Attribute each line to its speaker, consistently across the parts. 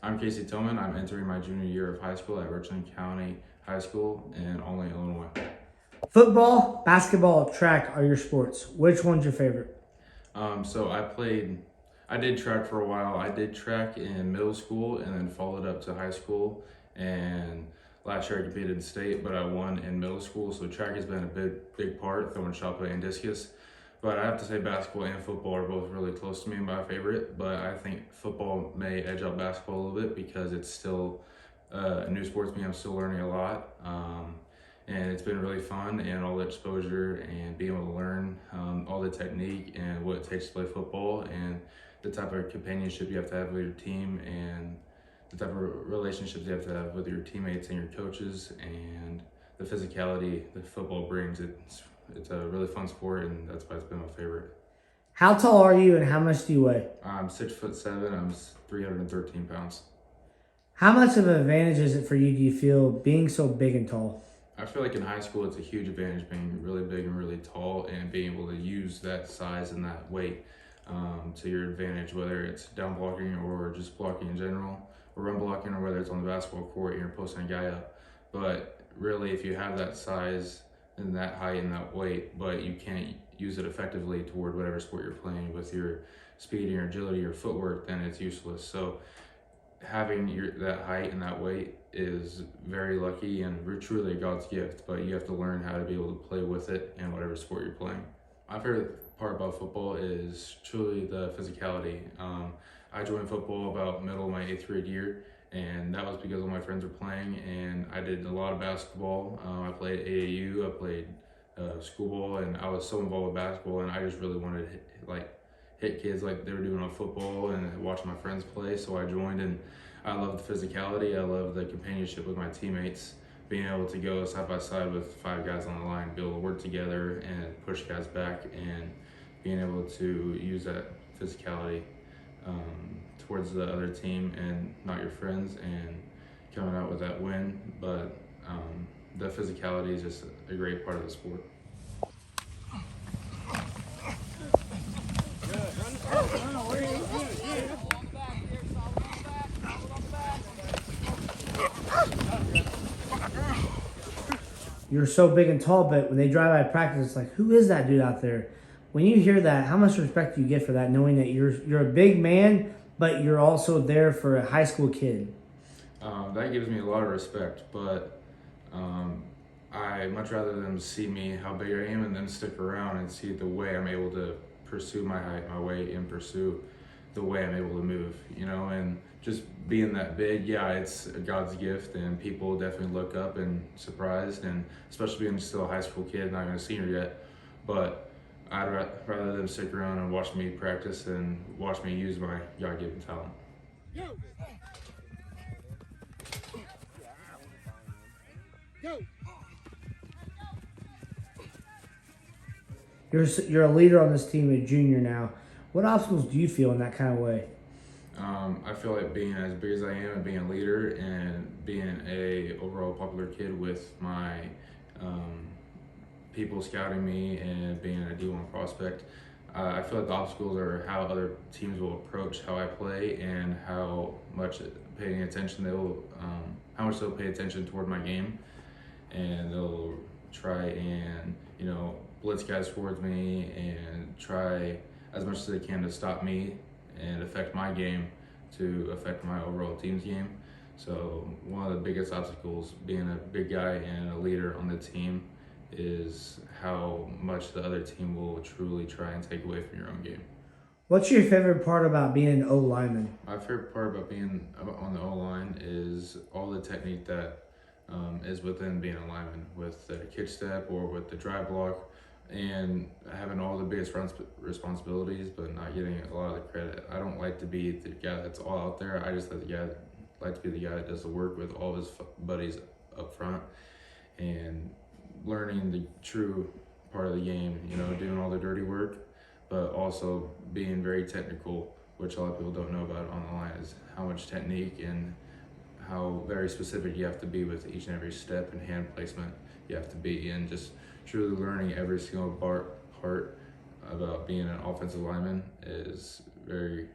Speaker 1: I'm Casey Thomann. I'm entering my junior year of high school at Richland County High School in Olney, Illinois.
Speaker 2: Football, basketball, track are your sports. Which one's your favorite?
Speaker 1: So I did track for a while. I did track in middle school and then followed up to high school. And last year I competed in state, but I won in middle school. So track has been a big part, throwing shot put and discus. But I have to say basketball and football are both really close to me and my favorite. But I think football may edge out basketball a little bit because it's still a new sport to me. I'm still learning a lot. And it's been really fun, and all the exposure and being able to learn all the technique and what it takes to play football and the type of companionship you have to have with your team and the type of relationships you have to have with your teammates and your coaches and the physicality that football brings. It's a really fun sport, and that's why it's been my favorite.
Speaker 2: How tall are you and how much do you weigh?
Speaker 1: I'm 6'7". I'm 313 pounds.
Speaker 2: How much of an advantage is it for you, do you feel, being so big and tall?
Speaker 1: I feel like in high school, it's a huge advantage being really big and really tall and being able to use that size and that weight to your advantage, whether it's down blocking or just blocking in general, or run blocking, or whether it's on the basketball court and you're posting a guy up. But really, if you have that size and that height and that weight, but you can't use it effectively toward whatever sport you're playing with your speed and your agility or footwork, then it's useless. So having that height and that weight is very lucky and truly God's gift, but you have to learn how to be able to play with it in whatever sport you're playing. My favorite part about football is truly the physicality. I joined football about middle of my 8th grade year, and that was because all my friends were playing, and I did a lot of basketball. I played AAU, I played school ball, and I was so involved with basketball, and I just really wanted to hit kids like they were doing on football and watching my friends play. So I joined, and I love the physicality. I love the companionship with my teammates, being able to go side by side with 5 guys on the line, be able to work together and push guys back, and being able to use that physicality towards the other team and not your friends, and coming out with that win. But the physicality is just a great part of the sport.
Speaker 2: You're so big and tall, but when they drive by practice, it's like, who is that dude out there? When you hear that, how much respect do you get for that, knowing that you're a big man, but you're also there for a high school kid?
Speaker 1: That gives me a lot of respect, but I much rather them see me how big I am and then stick around and see the way I'm able to pursue my height, my weight, and pursue the way I'm able to move, and just being that big, yeah, it's God's gift, and people definitely look up and surprised, and especially being still a high school kid, not even a senior yet, but I'd rather them stick around and watch me practice and watch me use my God-given talent.
Speaker 2: You're a leader on this team, a junior now. What obstacles do you feel in that kind of way?
Speaker 1: I feel like being as big as I am and being a leader and being a overall popular kid with my people scouting me and being a D-1 prospect, I feel like the obstacles are how other teams will approach how I play and how much paying attention how much they'll pay attention toward my game, and they'll try and blitz guys towards me and try as much as they can to stop me and affect my game to affect my overall team's game. So one of the biggest obstacles being a big guy and a leader on the team is how much the other team will truly try and take away from your own game.
Speaker 2: What's your favorite part about being an O-lineman?
Speaker 1: My favorite part about being on the O-line is all the technique that is within being a lineman, with the kick step or with the drive block, and having all the biggest responsibilities but not getting a lot of the credit. I don't like to be the guy that's all out there. I just like to be the guy that does the work with all his buddies up front and learning the true part of the game, doing all the dirty work, but also being very technical, which a lot of people don't know about on the line, is how much technique and how very specific you have to be with each and every step and hand placement you have to be, and just truly learning every single part about being an offensive lineman is very,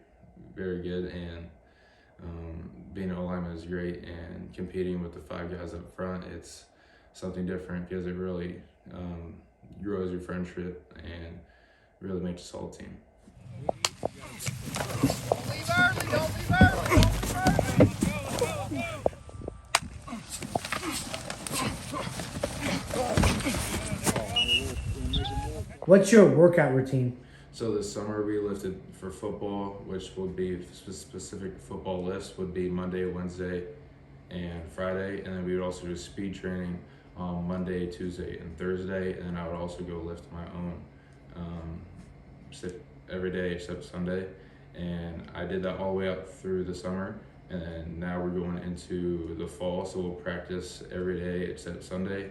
Speaker 1: very good. And being an O-lineman is great, and competing with the 5 guys up front, it's something different because it really grows your friendship and really makes a solid team.
Speaker 2: What's your workout routine?
Speaker 1: So this summer we lifted for football, which would be specific football lifts would be Monday, Wednesday, and Friday, and then we would also do speed training on Monday, Tuesday, and Thursday, and then I would also go lift my own every day except Sunday, and I did that all the way up through the summer, and then now we're going into the fall, so we'll practice every day except Sunday.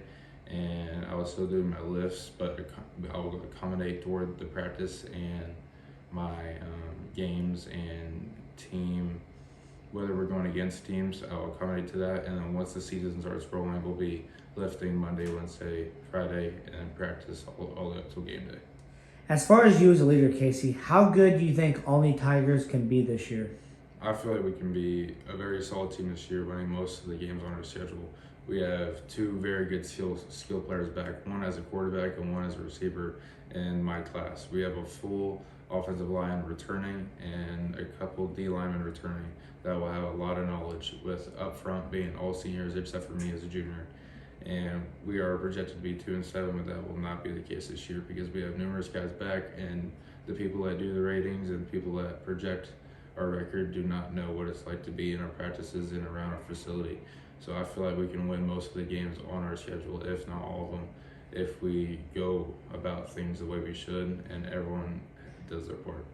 Speaker 1: And I was still doing my lifts, but I will accommodate toward the practice and my games and team. Whether we're going against teams, I'll accommodate to that. And then once the season starts rolling, we'll be lifting Monday, Wednesday, Friday, and practice all the way up till game day.
Speaker 2: As far as you as a leader, Casey, how good do you think Olney Tigers can be this year?
Speaker 1: I feel like we can be a very solid team this year, winning most of the games on our schedule. We have 2 very good skill players back, one as a quarterback and one as a receiver in my class. We have a full offensive line returning and a couple D linemen returning that will have a lot of knowledge, with up front being all seniors except for me as a junior. And we are projected to be 2-7, but that will not be the case this year because we have numerous guys back, and the people that do the ratings and people that project our record do not know what it's like to be in our practices and around our facility. So I feel like we can win most of the games on our schedule, if not all of them, if we go about things the way we should and everyone does their part.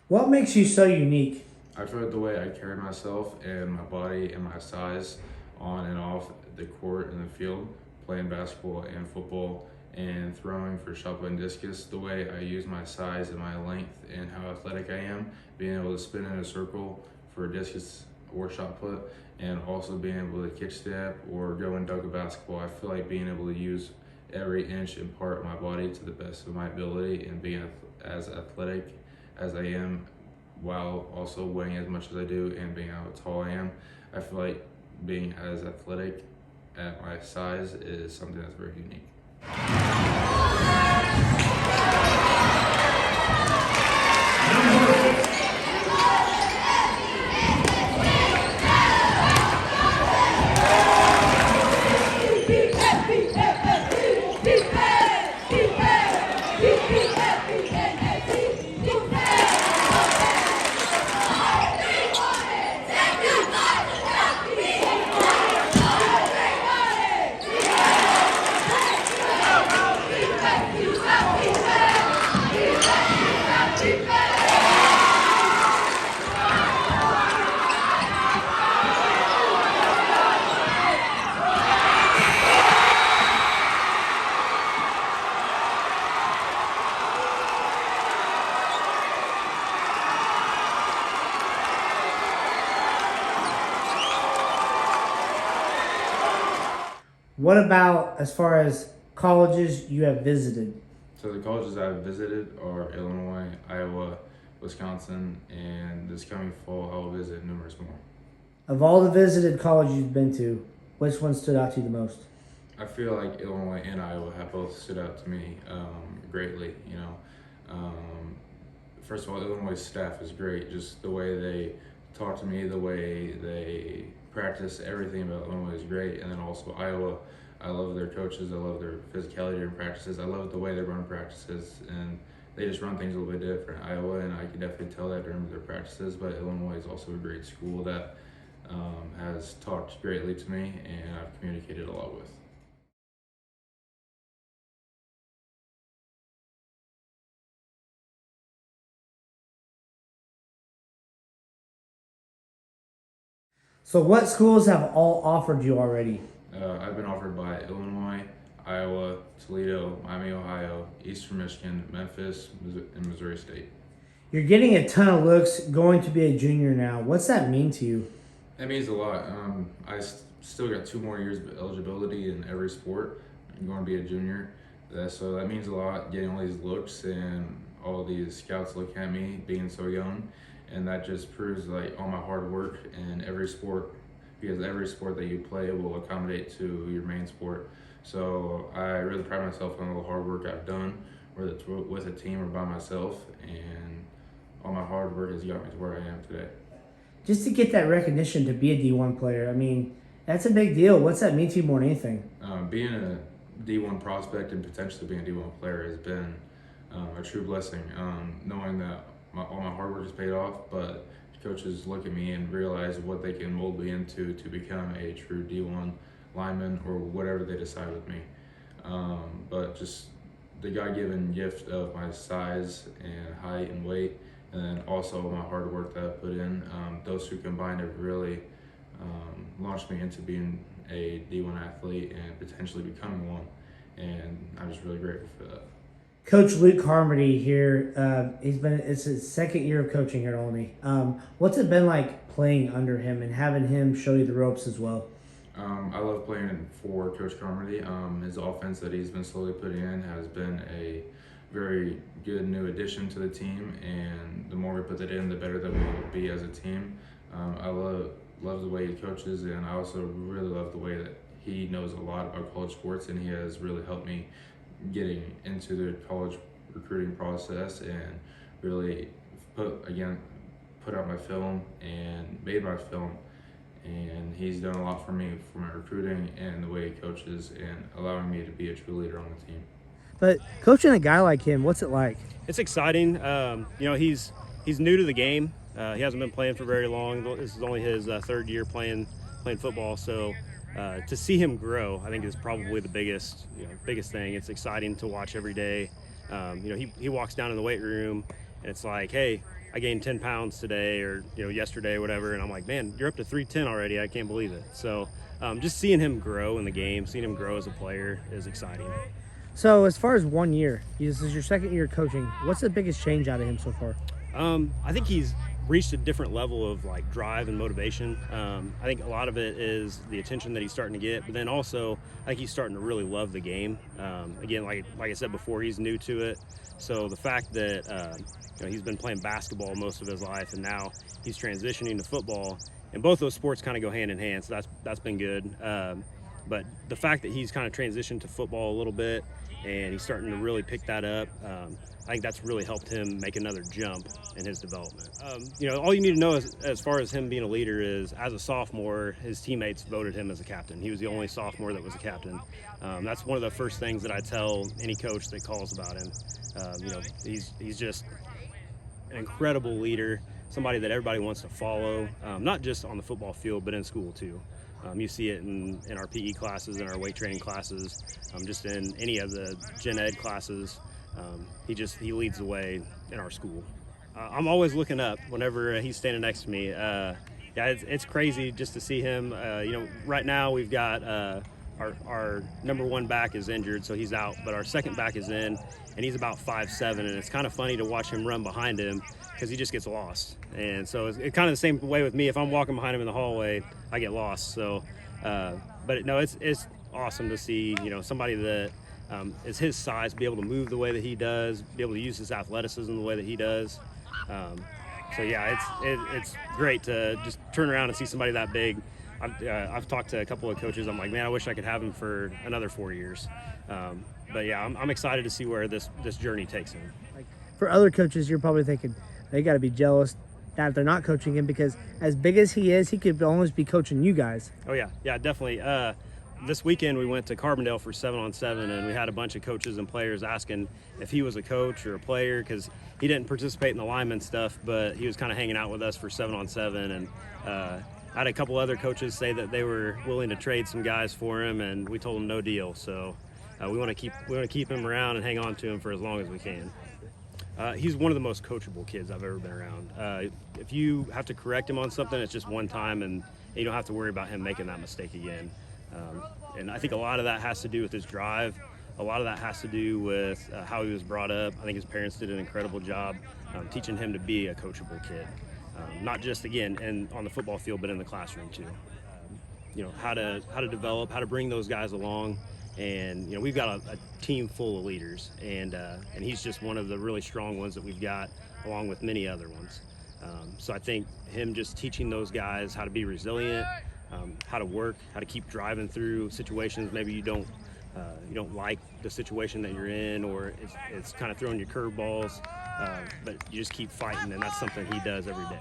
Speaker 2: What makes you so unique?
Speaker 1: I feel like the way I carry myself and my body and my size on and off the court and the field, playing basketball and football and throwing for shot put and discus, the way I use my size and my length and how athletic I am, being able to spin in a circle for a discus or shot put, and also being able to kick step or go and dunk a basketball. I feel like being able to use every inch and part of my body to the best of my ability and being as athletic as I am while also weighing as much as I do and being how tall I am. I feel like being as athletic at my size is something that's very unique.
Speaker 2: What about as far as colleges you have visited?
Speaker 1: So the colleges I've visited are Illinois, Iowa, Wisconsin, and this coming fall I will visit numerous more.
Speaker 2: Of all the visited colleges you've been to, which one stood out to you the most?
Speaker 1: I feel like Illinois and Iowa have both stood out to me greatly. First of all, Illinois staff is great. Just the way they talk to me, the way they practice, everything about Illinois is great. And then also Iowa, I love their coaches. I love their physicality in practices. I love the way they run practices, and they just run things a little bit different. Iowa, and I can definitely tell that during their practices, but Illinois is also a great school that has talked greatly to me and I've communicated a lot with.
Speaker 2: So what schools have all offered you already?
Speaker 1: I've been offered by Illinois, Iowa, Toledo, Miami, Ohio, Eastern Michigan, Memphis, and Missouri State.
Speaker 2: You're getting a ton of looks going to be a junior now. What's that mean to you?
Speaker 1: That means a lot. Still got 2 more years of eligibility in every sport. I'm going to be a junior. So that means a lot, getting all these looks and all these scouts looking at me being so young. and that just proves like all my hard work in every sport, because every sport that you play will accommodate to your main sport. So I really pride myself on all the hard work I've done, whether it's with a team or by myself, and all my hard work has got me to where I am today.
Speaker 2: Just to get that recognition to be a D1 player, I mean, that's a big deal. What's that mean to you more than anything?
Speaker 1: Being a D1 prospect and potentially being a D1 player has been a true blessing. Knowing that all my hard work is paid off, but coaches look at me and realize what they can mold me into to become a true D1 lineman or whatever they decide with me. But just the God-given gift of my size and height and weight, and then also my hard work that I put in, those two combined have really launched me into being a D1 athlete and potentially becoming one. And I'm just really grateful for that.
Speaker 2: Coach Luke Carmody here, it's his second year of coaching here at Olney. What's it been like playing under him and having him show you the ropes as well?
Speaker 1: I love playing for Coach Carmody. His offense that he's been slowly putting in has been a very good new addition to the team, and the more we put that in, the better that we will be as a team. I love the way he coaches, and I also really love the way that he knows a lot about college sports, and he has really helped me getting into the college recruiting process and really put out my film and made my film. And he's done a lot for me for my recruiting and the way he coaches and allowing me to be a true leader on the team.
Speaker 2: But coaching a guy like him, what's it like?
Speaker 3: It's exciting. He's new to the game. He hasn't been playing for very long. This is only his third year playing football. So to see him grow, I think is probably the biggest thing. It's exciting to watch every day. He walks down in the weight room and it's like, hey, I gained 10 pounds today or yesterday, whatever, and I'm like, man, you're up to 310 already. I can't believe it. So just seeing him grow in the game, seeing him grow as a player is exciting.
Speaker 2: So as far as 1 year, this is your second year coaching. What's the biggest change out of him so far?
Speaker 3: I think he's reached a different level of like drive and motivation. I think a lot of it is the attention that he's starting to get, but then also I think he's starting to really love the game. Again, like I said before, he's new to it. So the fact that he's been playing basketball most of his life, and now he's transitioning to football, and both those sports kind of go hand in hand. So that's been good. But the fact that he's kind of transitioned to football a little bit, and he's starting to really pick that up, I think that's really helped him make another jump in his development. All you need to know as far as him being a leader is, as a sophomore, his teammates voted him as a captain. He was the only sophomore that was a captain. That's one of the first things that I tell any coach that calls about him. He's just an incredible leader, somebody that everybody wants to follow, not just on the football field, but in school too. You see it in our PE classes, in our weight training classes, just in any of the gen ed classes. He leads the way in our school. I'm always looking up whenever he's standing next to me. It's crazy just to see him. Right now we've got our number one back is injured, so he's out, but our second back is in, and he's about 5'7", and it's kind of funny to watch him run behind him because he just gets lost. And so it's kind of the same way with me. If I'm walking behind him in the hallway, I get lost. So, it's awesome to see, somebody that is his size be able to move the way that he does, be able to use his athleticism the way that he does. It's great to just turn around and see somebody that big. I've talked to a couple of coaches. I'm like, man, I wish I could have him for another 4 years. I'm excited to see where this journey takes him.
Speaker 2: Like, for other coaches, you're probably thinking they got to be jealous that they're not coaching him, because as big as he is, he could almost be coaching you guys.
Speaker 3: Oh yeah, definitely. This weekend we went to Carbondale for 7-on-7, and we had a bunch of coaches and players asking if he was a coach or a player, because he didn't participate in the lineman stuff, but he was kind of hanging out with us for 7-on-7. And I had a couple other coaches say that they were willing to trade some guys for him, and we told them no deal. So we want to keep him around and hang on to him for as long as we can. He's one of the most coachable kids I've ever been around. If you have to correct him on something, it's just one time, and you don't have to worry about him making that mistake again. And I think a lot of that has to do with his drive. A lot of that has to do with how he was brought up. I think his parents did an incredible job teaching him to be a coachable kid. Not just, again, on the football field, but in the classroom too. How to develop, how to bring those guys along. And we've got a team full of leaders, and he's just one of the really strong ones that we've got, along with many other ones. So I think him just teaching those guys how to be resilient, how to work, how to keep driving through situations maybe you don't like the situation that you're in, or it's kind of throwing you curveballs, but you just keep fighting, and that's something he does every day.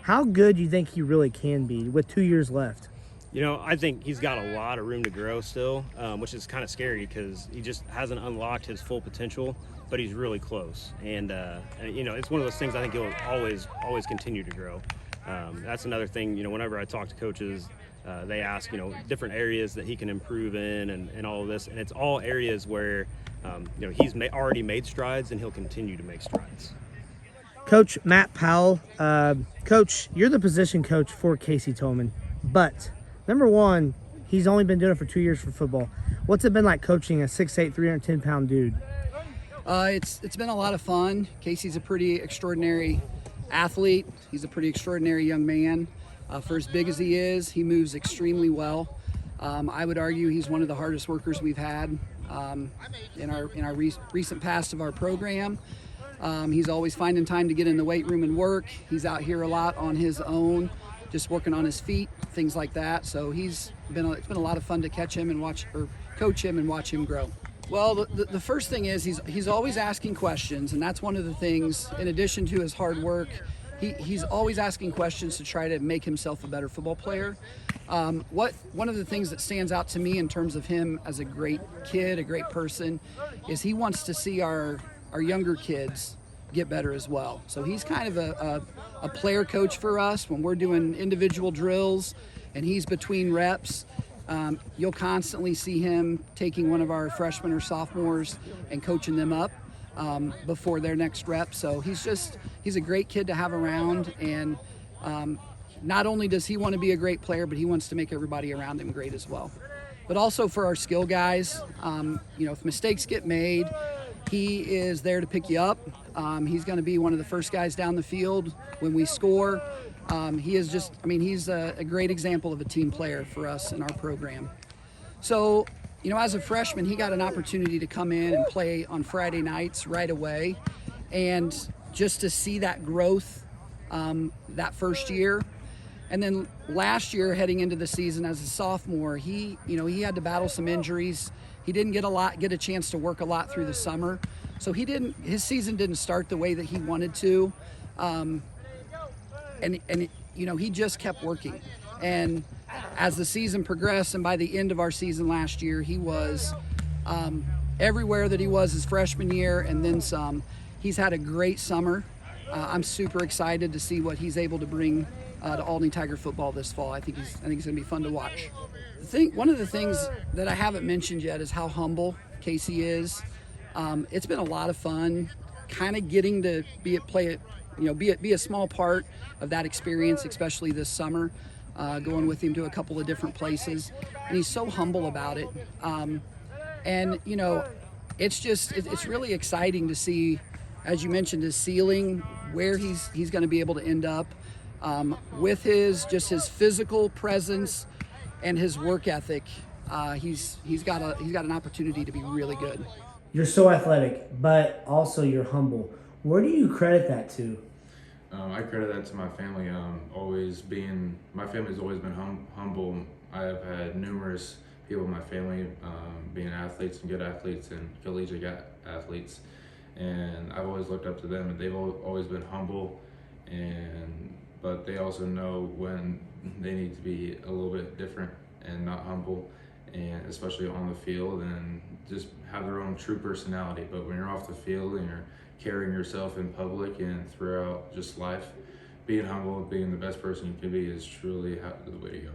Speaker 2: How good do you think he really can be with 2 years left?
Speaker 3: I think he's got a lot of room to grow still, which is kind of scary because he just hasn't unlocked his full potential, but he's really close. And it's one of those things I think he'll always continue to grow. That's another thing, whenever I talk to coaches, they ask, different areas that he can improve in and all of this. And it's all areas where, he's already made strides and he'll continue to make strides.
Speaker 2: Coach Matt Powell, Coach, you're the position coach for Casey Thomann, but number one, he's only been doing it for 2 years for football. What's it been like coaching a 6'8", 310-pound dude?
Speaker 4: It's been a lot of fun. Casey's a pretty extraordinary athlete. He's a pretty extraordinary young man. For as big as he is, he moves extremely well. I would argue he's one of the hardest workers we've had in our recent past of our program. He's always finding time to get in the weight room and work. He's out here a lot on his own, just working on his feet, things like that. So it's been a lot of fun to catch him and coach him and watch him grow. Well, the first thing is he's always asking questions, and that's one of the things. In addition to his hard work, he's always asking questions to try to make himself a better football player. One of the things that stands out to me in terms of him as a great kid, a great person, is he wants to see our younger kids get better as well. So he's kind of a player coach for us when we're doing individual drills and he's between reps. You'll constantly see him taking one of our freshmen or sophomores and coaching them up before their next rep. So he's a great kid to have around, and not only does he want to be a great player, but he wants to make everybody around him great as well. But also for our skill guys, if mistakes get made, he is there to pick you up. He's going to be one of the first guys down the field when we score. He's a great example of a team player for us in our program. So, as a freshman, he got an opportunity to come in and play on Friday nights right away. And just to see that growth that first year. And then last year, heading into the season as a sophomore, he had to battle some injuries. He didn't get a chance to work a lot through the summer. So his season didn't start the way that he wanted to. He just kept working. And as the season progressed, and by the end of our season last year, he was everywhere that he was his freshman year and then some. He's had a great summer. I'm super excited to see what he's able to bring to Olney Tiger football this fall. I think he's going to be fun to watch. One of the things that I haven't mentioned yet is how humble Casey is. It's been a lot of fun, kind of getting to be a small part of that experience, especially this summer, going with him to a couple of different places, and he's so humble about it. It's really exciting to see, as you mentioned, his ceiling, where he's going to be able to end up with his physical presence and his work ethic. He's got an opportunity to be really good.
Speaker 2: You're so athletic, but also you're humble. Where do you credit that to?
Speaker 1: I credit that to my family. My family's always been humble. I've had numerous people in my family being athletes and good athletes and collegiate athletes, and I've always looked up to them. And they've always been humble, but they also know when they need to be a little bit different and not humble, and especially on the field, and just have their own true personality. But when you're off the field and you're carrying yourself in public and throughout just life, being humble, being the best person you can be is truly the way to go.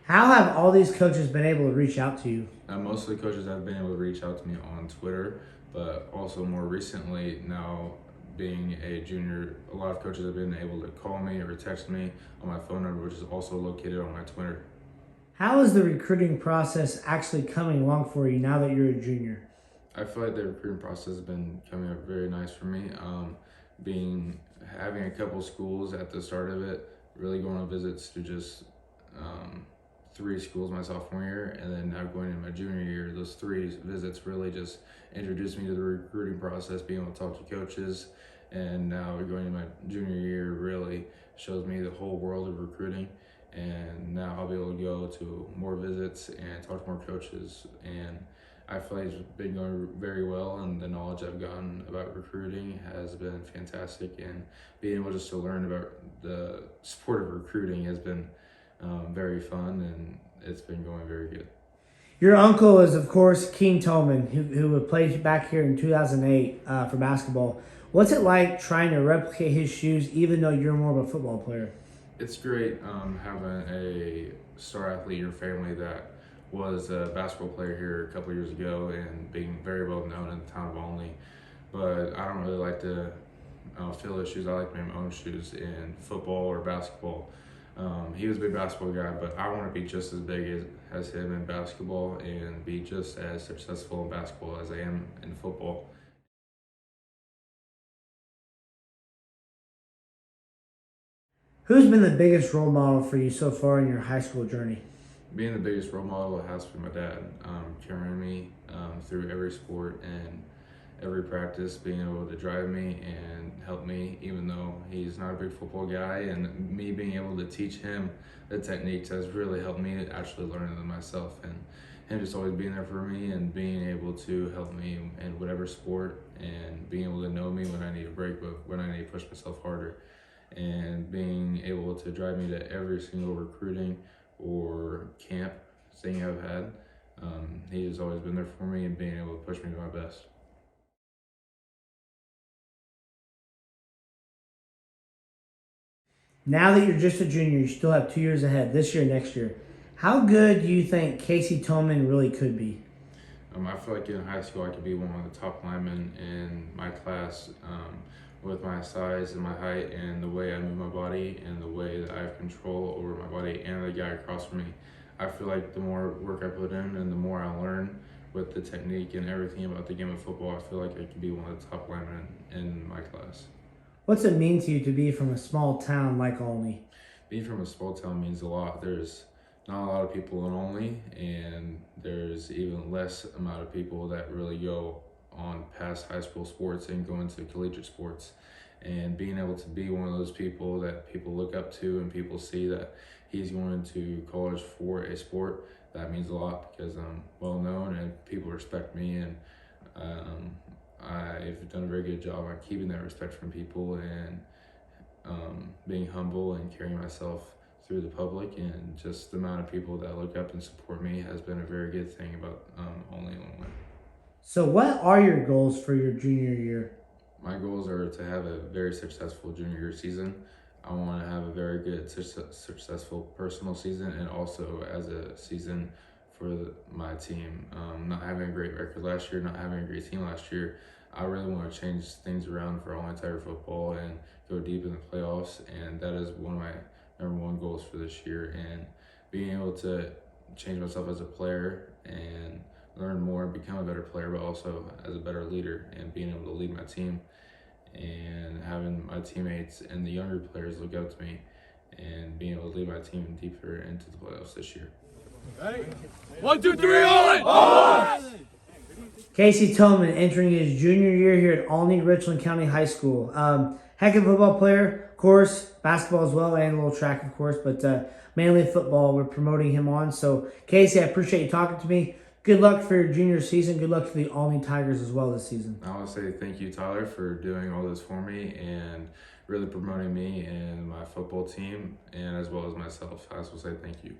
Speaker 2: How have all these coaches been able to reach out to you?
Speaker 1: Most of the coaches have been able to reach out to me on Twitter, but also more recently, now being a junior, a lot of coaches have been able to call me or text me on my phone number, which is also located on my Twitter.
Speaker 2: How is the recruiting process actually coming along for you now that you're a junior?
Speaker 1: I feel like the recruiting process has been coming up very nice for me. Having a couple schools at the start of it, really going on visits to just 3 schools my sophomore year, and then now going into my junior year, those 3 visits really just introduced me to the recruiting process, being able to talk to coaches And now going to my junior year really shows me the whole world of recruiting. And now I'll be able to go to more visits and talk to more coaches. And I feel like it's been going very well, and the knowledge I've gotten about recruiting has been fantastic. And being able just to learn about the sport of recruiting has been very fun, and it's been going very good.
Speaker 2: Your uncle is, of course, King Thomann, who would play back here in 2008 for basketball. What's it like trying to replicate his shoes, even though you're more of a football player?
Speaker 1: It's great having a star athlete in your family that was a basketball player here a couple years ago and being very well known in the town of Olney. But I don't really like to fill his shoes. I like my own shoes in football or basketball. He was a big basketball guy, but I want to be just as big as him in basketball and be just as successful in basketball as I am in football.
Speaker 2: Who's been the biggest role model for you so far in your high school journey?
Speaker 1: Being the biggest role model has to be my dad, carrying me through every sport and every practice, being able to drive me and help me, even though he's not a big football guy, and me being able to teach him the techniques has really helped me actually learn them myself. And him just always being there for me and being able to help me in whatever sport, and being able to know me when I need a break, but when I need to push myself harder, and being able to drive me to every single recruiting or camp thing I've had. He has always been there for me and being able to push me to my best.
Speaker 2: Now that you're just a junior, you still have 2 years ahead, this year, next year. How good do you think Casey Thomann really could be?
Speaker 1: I feel like in high school I could be one of the top linemen in my class with my size and my height and the way I move my body and the way that I have control over my body and the guy across from me. I feel like the more work I put in and the more I learn with the technique and everything about the game of football, I feel like I could be one of the top linemen in my class.
Speaker 2: What's it mean to you to be from a small town like Olney?
Speaker 1: Being from a small town means a lot. There's not a lot of people in Olney, and there's even less amount of people that really go on past high school sports and go into collegiate sports. And being able to be one of those people that people look up to and people see that he's going to college for a sport, that means a lot because I'm well known and people respect me, and I've done a very good job on keeping that respect from people and being humble and carrying myself through the public, and just the amount of people that look up and support me has been a very good thing about Olney.
Speaker 2: So what are your goals for your junior year?
Speaker 1: My goals are to have a very successful junior year season. I want to have a very good, successful personal season, and also as a season for my team. Not having a great record last year, not having a great team last year, I really want to change things around for Olney Tiger football and go deep in the playoffs, and that is one of my #1 goals for this year. And being able to change myself as a player and learn more and become a better player, but also as a better leader, and being able to lead my team and having my teammates and the younger players look up to me and being able to lead my team deeper into the playoffs this year.
Speaker 5: Ready? 1, 2, 3, on!
Speaker 2: Casey Thomann entering his junior year here at Olney Richland County High School. Heck of a football player, of course, basketball as well, and a little track, of course, but mainly football we're promoting him on. So, Casey, I appreciate you talking to me. Good luck for your junior season. Good luck for the Olney Tigers as well this season.
Speaker 1: I want to say thank you, Tyler, for doing all this for me and really promoting me and my football team, and as well as myself. I also say thank you.